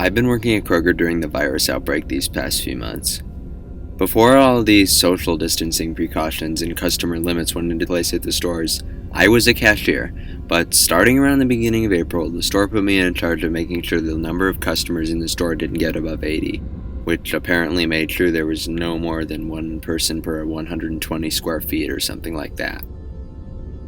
I've been working at Kroger during the virus outbreak these past few months. Before all these social distancing precautions and customer limits went into place at the stores, I was a cashier, but starting around the beginning of April, the store put me in charge of making sure the number of customers in the store didn't get above 80, which apparently made sure there was no more than one person per 120 square feet or something like that.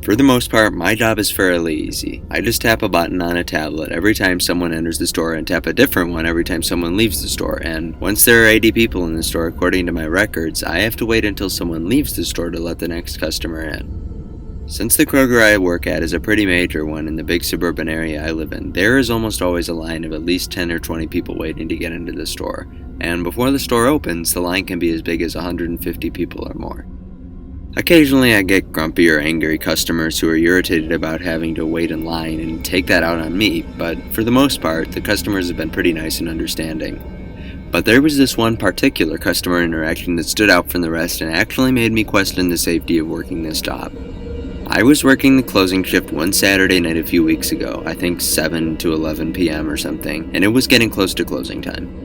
For the most part, my job is fairly easy. I just tap a button on a tablet every time someone enters the store and tap a different one every time someone leaves the store, and once there are 80 people in the store according to my records, I have to wait until someone leaves the store to let the next customer in. Since the Kroger I work at is a pretty major one in the big suburban area I live in, there is almost always a line of at least 10 or 20 people waiting to get into the store, and before the store opens, the line can be as big as 150 people or more. Occasionally I get grumpy or angry customers who are irritated about having to wait in line and take that out on me, but for the most part, the customers have been pretty nice and understanding. But there was this one particular customer interaction that stood out from the rest and actually made me question the safety of working this job. I was working the closing shift one Saturday night a few weeks ago, I think 7 to 11 p.m. or something, and it was getting close to closing time.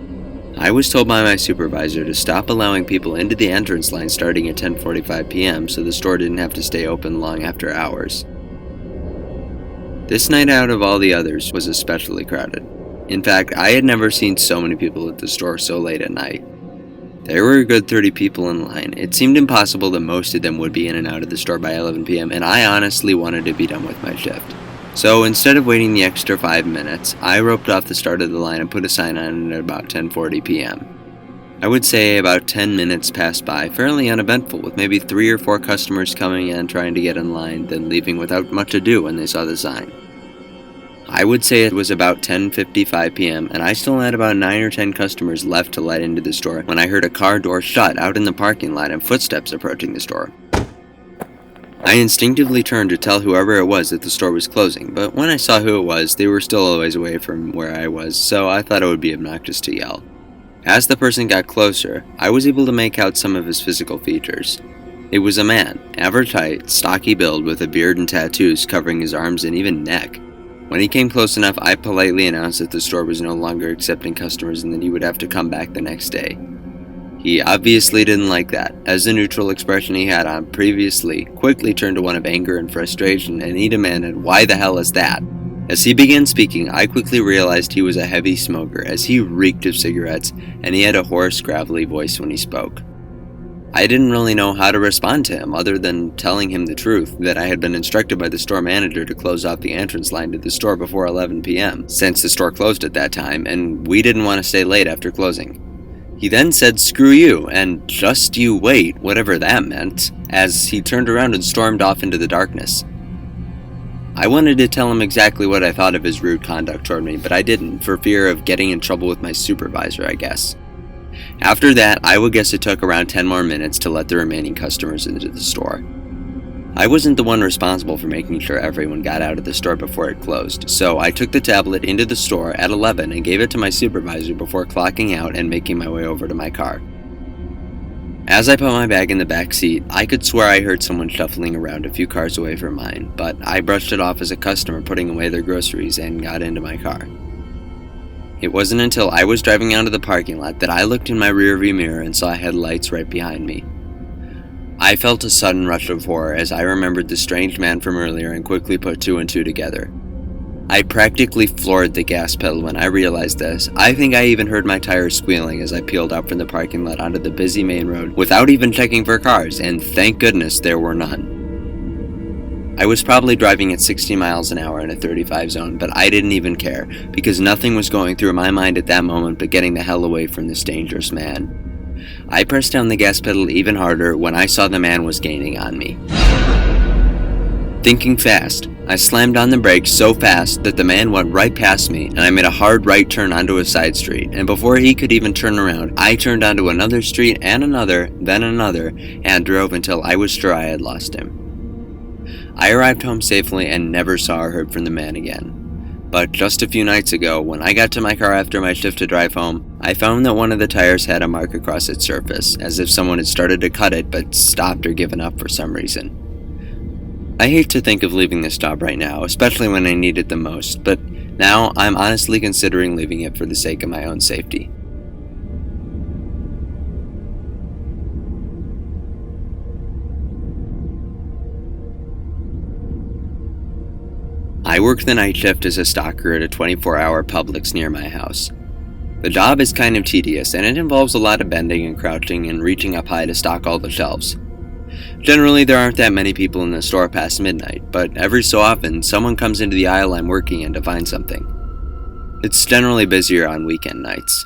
I was told by my supervisor to stop allowing people into the entrance line starting at 10:45 p.m. so the store didn't have to stay open long after hours. This night out of all the others was especially crowded. In fact, I had never seen so many people at the store so late at night. There were a good 30 people in line. It seemed impossible that most of them would be in and out of the store by 11 p.m. and I honestly wanted to be done with my shift. So instead of waiting the extra 5 minutes, I roped off the start of the line and put a sign on it at about 10:40 p.m. I would say about 10 minutes passed by, fairly uneventful, with maybe 3 or 4 customers coming in trying to get in line, then leaving without much ado when they saw the sign. I would say it was about 10:55 p.m. and I still had about 9 or 10 customers left to let into the store when I heard a car door shut out in the parking lot and footsteps approaching the store. I instinctively turned to tell whoever it was that the store was closing, but when I saw who it was, they were still a ways away from where I was, so I thought it would be obnoxious to yell. As the person got closer, I was able to make out some of his physical features. It was a man, average height, stocky build with a beard and tattoos covering his arms and even neck. When he came close enough, I politely announced that the store was no longer accepting customers and that he would have to come back the next day. He obviously didn't like that, as the neutral expression he had on previously quickly turned to one of anger and frustration, and he demanded, "Why the hell is that?" As he began speaking, I quickly realized he was a heavy smoker, as he reeked of cigarettes, and he had a hoarse, gravelly voice when he spoke. I didn't really know how to respond to him, other than telling him the truth, that I had been instructed by the store manager to close off the entrance line to the store before 11 p.m., since the store closed at that time, and we didn't want to stay late after closing. He then said, "Screw you," and "just you wait," whatever that meant, as he turned around and stormed off into the darkness. I wanted to tell him exactly what I thought of his rude conduct toward me, but I didn't, for fear of getting in trouble with my supervisor, I guess. After that, I would guess it took around 10 more minutes to let the remaining customers into the store. I wasn't the one responsible for making sure everyone got out of the store before it closed, so I took the tablet into the store at 11 and gave it to my supervisor before clocking out and making my way over to my car. As I put my bag in the back seat, I could swear I heard someone shuffling around a few cars away from mine, but I brushed it off as a customer putting away their groceries and got into my car. It wasn't until I was driving out of the parking lot that I looked in my rearview mirror and saw headlights right behind me. I felt a sudden rush of horror as I remembered the strange man from earlier and quickly put 2 and 2 together. I practically floored the gas pedal when I realized this. I think I even heard my tires squealing as I peeled out from the parking lot onto the busy main road without even checking for cars, and thank goodness there were none. I was probably driving at 60 miles an hour in a 35 zone, but I didn't even care, because nothing was going through my mind at that moment but getting the hell away from this dangerous man. I pressed down the gas pedal even harder when I saw the man was gaining on me. Thinking fast, I slammed on the brakes so fast that the man went right past me and I made a hard right turn onto a side street, and before he could even turn around, I turned onto another street and another, then another, and drove until I was sure I had lost him. I arrived home safely and never saw or heard from the man again. But just a few nights ago, when I got to my car after my shift to drive home, I found that one of the tires had a mark across its surface, as if someone had started to cut it but stopped or given up for some reason. I hate to think of leaving this job right now, especially when I need it the most, but Now, I'm honestly considering leaving it for the sake of my own safety. I work the night shift as a stocker at a 24-hour Publix near my house. The job is kind of tedious, and it involves a lot of bending and crouching and reaching up high to stock all the shelves. Generally, there aren't that many people in the store past midnight, but every so often, someone comes into the aisle I'm working in to find something. It's generally busier on weekend nights.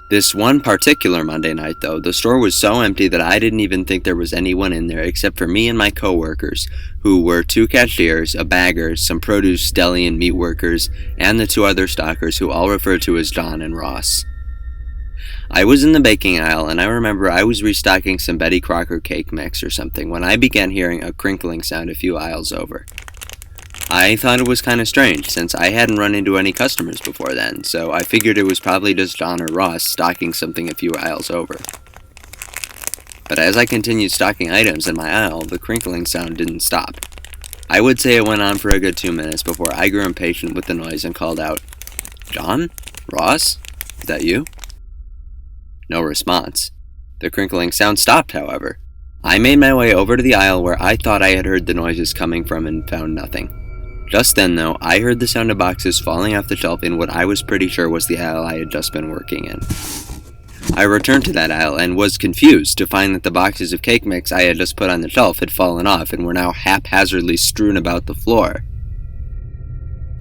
This one particular Monday night, though, the store was so empty that I didn't even think there was anyone in there except for me and my co-workers, who were 2 cashiers, a bagger, some produce, deli, and meat workers, and the 2 other stockers who all refer to as John and Ross. I was in the baking aisle, and I remember I was restocking some Betty Crocker cake mix or something when I began hearing a crinkling sound a few aisles over. I thought it was kind of strange, since I hadn't run into any customers before then, so I figured it was probably just John or Ross stocking something a few aisles over. But as I continued stocking items in my aisle, the crinkling sound didn't stop. I would say it went on for a good 2 minutes before I grew impatient with the noise and called out, "John? Ross? Is that you?" No response. The crinkling sound stopped, however. I made my way over to the aisle where I thought I had heard the noises coming from and found nothing. Just then, though, I heard the sound of boxes falling off the shelf in what I was pretty sure was the aisle I had just been working in. I returned to that aisle and was confused to find that the boxes of cake mix I had just put on the shelf had fallen off and were now haphazardly strewn about the floor.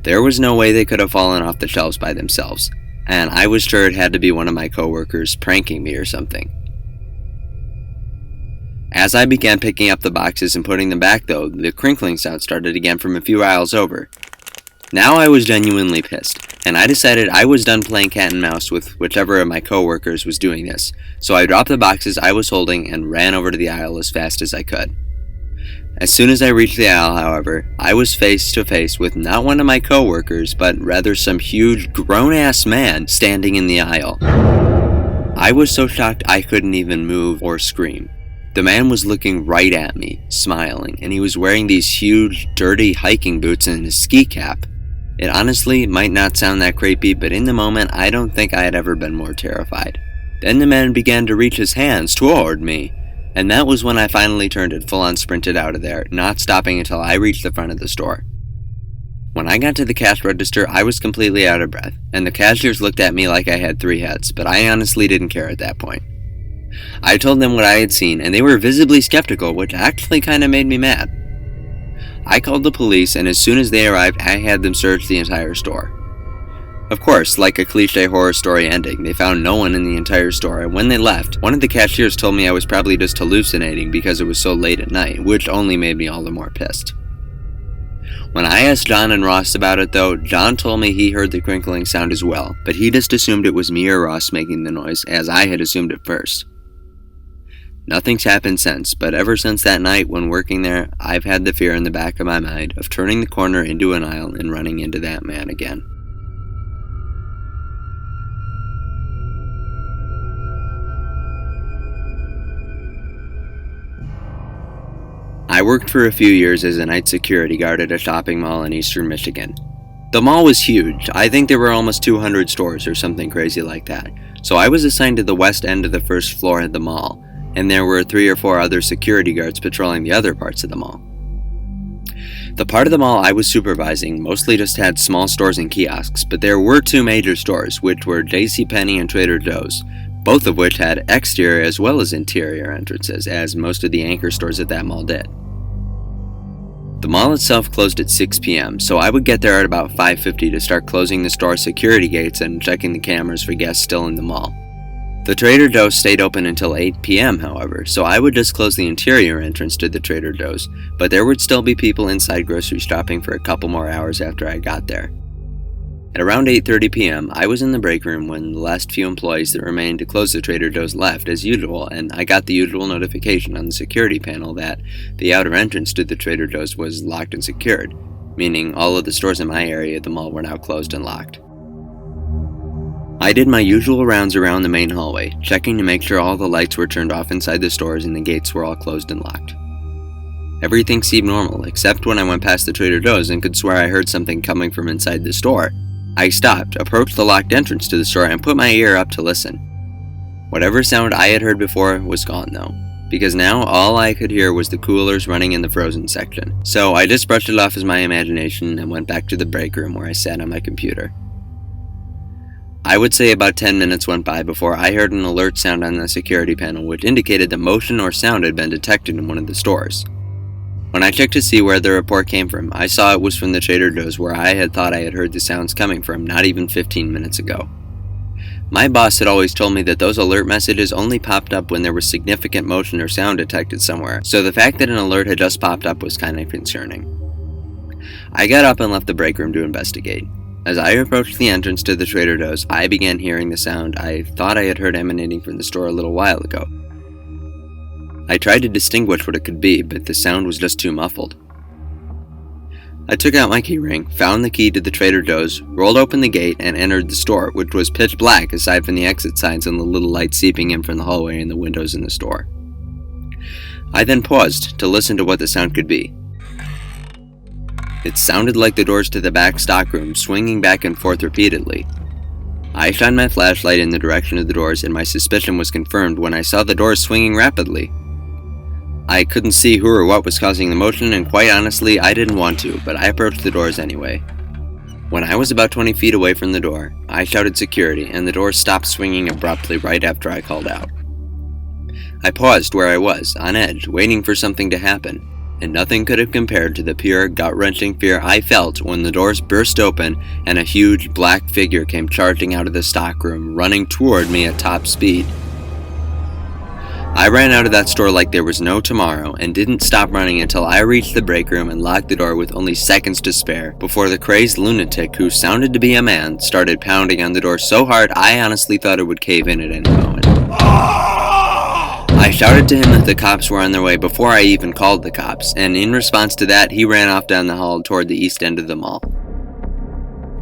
There was no way they could have fallen off the shelves by themselves, and I was sure it had to be one of my coworkers pranking me or something. As I began picking up the boxes and putting them back, though, the crinkling sound started again from a few aisles over. Now I was genuinely pissed, and I decided I was done playing cat and mouse with whichever of my coworkers was doing this, so I dropped the boxes I was holding and ran over to the aisle as fast as I could. As soon as I reached the aisle, however, I was face to face with not one of my coworkers, but rather some huge grown-ass man standing in the aisle. I was so shocked I couldn't even move or scream. The man was looking right at me, smiling, and he was wearing these huge, dirty hiking boots and a ski cap. It honestly might not sound that creepy, but in the moment, I don't think I had ever been more terrified. Then the man began to reach his hands toward me, and that was when I finally turned and full-on sprinted out of there, not stopping until I reached the front of the store. When I got to the cash register, I was completely out of breath, and the cashiers looked at me like I had 3 heads, but I honestly didn't care at that point. I told them what I had seen, and they were visibly skeptical, which actually kind of made me mad. I called the police, and as soon as they arrived, I had them search the entire store. Of course, like a cliche horror story ending, they found no one in the entire store, and when they left, one of the cashiers told me I was probably just hallucinating because it was so late at night, which only made me all the more pissed. When I asked John and Ross about it, though, John told me he heard the crinkling sound as well, but he just assumed it was me or Ross making the noise, as I had assumed at first. Nothing's happened since, but ever since that night when working there, I've had the fear in the back of my mind of turning the corner into an aisle and running into that man again. I worked for a few years as a night security guard at a shopping mall in eastern Michigan. The mall was huge. I think there were almost 200 stores or something crazy like that, so I was assigned to the west end of the first floor at the mall, and there were 3 or 4 other security guards patrolling the other parts of the mall. The part of the mall I was supervising mostly just had small stores and kiosks, but there were 2 major stores, which were JCPenney and Trader Joe's, both of which had exterior as well as interior entrances, as most of the anchor stores at that mall did. The mall itself closed at 6 p.m., so I would get there at about 5:50 to start closing the store security gates and checking the cameras for guests still in the mall. The Trader Joe's stayed open until 8 p.m., however, so I would just close the interior entrance to the Trader Joe's, but there would still be people inside grocery shopping for a couple more hours after I got there. At around 8:30 p.m., I was in the break room when the last few employees that remained to close the Trader Joe's left as usual, and I got the usual notification on the security panel that the outer entrance to the Trader Joe's was locked and secured, meaning all of the stores in my area of the mall were now closed and locked. I did my usual rounds around the main hallway, checking to make sure all the lights were turned off inside the stores and the gates were all closed and locked. Everything seemed normal, except when I went past the Trader Joe's and could swear I heard something coming from inside the store. I stopped, approached the locked entrance to the store, and put my ear up to listen. Whatever sound I had heard before was gone though, because now all I could hear was the coolers running in the frozen section. So I just brushed it off as my imagination and went back to the break room where I sat on my computer. I would say about 10 minutes went by before I heard an alert sound on the security panel which indicated that motion or sound had been detected in one of the stores. When I checked to see where the report came from, I saw it was from the Trader Joe's where I had thought I had heard the sounds coming from not even 15 minutes ago. My boss had always told me that those alert messages only popped up when there was significant motion or sound detected somewhere, so the fact that an alert had just popped up was kind of concerning. I got up and left the break room to investigate. As I approached the entrance to the Trader Joe's, I began hearing the sound I thought I had heard emanating from the store a little while ago. I tried to distinguish what it could be, but the sound was just too muffled. I took out my keyring, found the key to the Trader Joe's, rolled open the gate, and entered the store, which was pitch black aside from the exit signs and the little light seeping in from the hallway and the windows in the store. I then paused to listen to what the sound could be. It sounded like the doors to the back stockroom swinging back and forth repeatedly. I shined my flashlight in the direction of the doors and my suspicion was confirmed when I saw the doors swinging rapidly. I couldn't see who or what was causing the motion, and quite honestly, I didn't want to, but I approached the doors anyway. When I was about 20 feet away from the door, I shouted security, and the doors stopped swinging abruptly right after I called out. I paused where I was, on edge, waiting for something to happen, and nothing could have compared to the pure, gut-wrenching fear I felt when the doors burst open and a huge black figure came charging out of the stockroom, running toward me at top speed. I ran out of that store like there was no tomorrow and didn't stop running until I reached the break room and locked the door with only seconds to spare before the crazed lunatic, who sounded to be a man, started pounding on the door so hard I honestly thought it would cave in at any moment. I shouted to him that the cops were on their way before I even called the cops, and in response to that, he ran off down the hall toward the east end of the mall.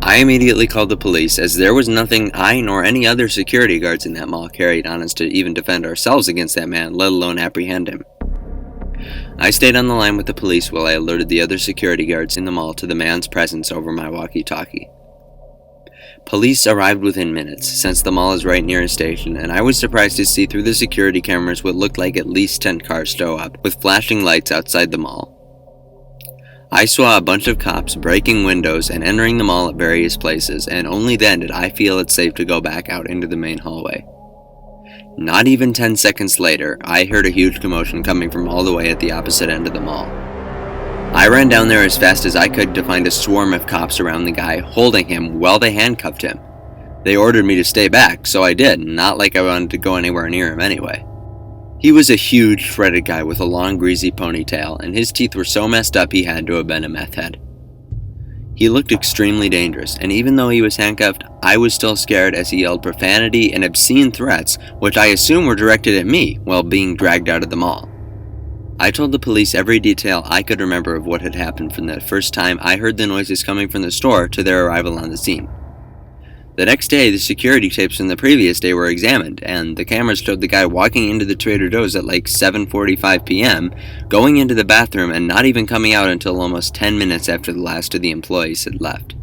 I immediately called the police, as there was nothing I nor any other security guards in that mall carried on us to even defend ourselves against that man, let alone apprehend him. I stayed on the line with the police while I alerted the other security guards in the mall to the man's presence over my walkie-talkie. Police arrived within minutes, since the mall is right near a station, and I was surprised to see through the security cameras what looked like at least 10 cars show up, with flashing lights outside the mall. I saw a bunch of cops breaking windows and entering the mall at various places, and only then did I feel it safe to go back out into the main hallway. Not even 10 seconds later, I heard a huge commotion coming from all the way at the opposite end of the mall. I ran down there as fast as I could to find a swarm of cops around the guy, holding him while they handcuffed him. They ordered me to stay back, so I did, not like I wanted to go anywhere near him anyway. He was a huge, shredded guy with a long, greasy ponytail, and his teeth were so messed up he had to have been a meth head. He looked extremely dangerous, and even though he was handcuffed, I was still scared as he yelled profanity and obscene threats, which I assume were directed at me while being dragged out of the mall. I told the police every detail I could remember of what had happened from the first time I heard the noises coming from the store to their arrival on the scene. The next day, the security tapes from the previous day were examined, and the cameras showed the guy walking into the Trader Joe's at like 7:45 p.m., going into the bathroom and not even coming out until almost 10 minutes after the last of the employees had left.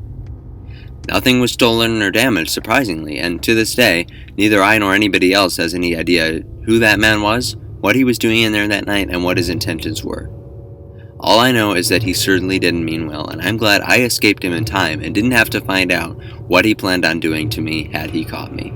Nothing was stolen or damaged, surprisingly, and to this day, neither I nor anybody else has any idea who that man was, what he was doing in there that night, and what his intentions were. All I know is that he certainly didn't mean well, and I'm glad I escaped him in time and didn't have to find out what he planned on doing to me had he caught me.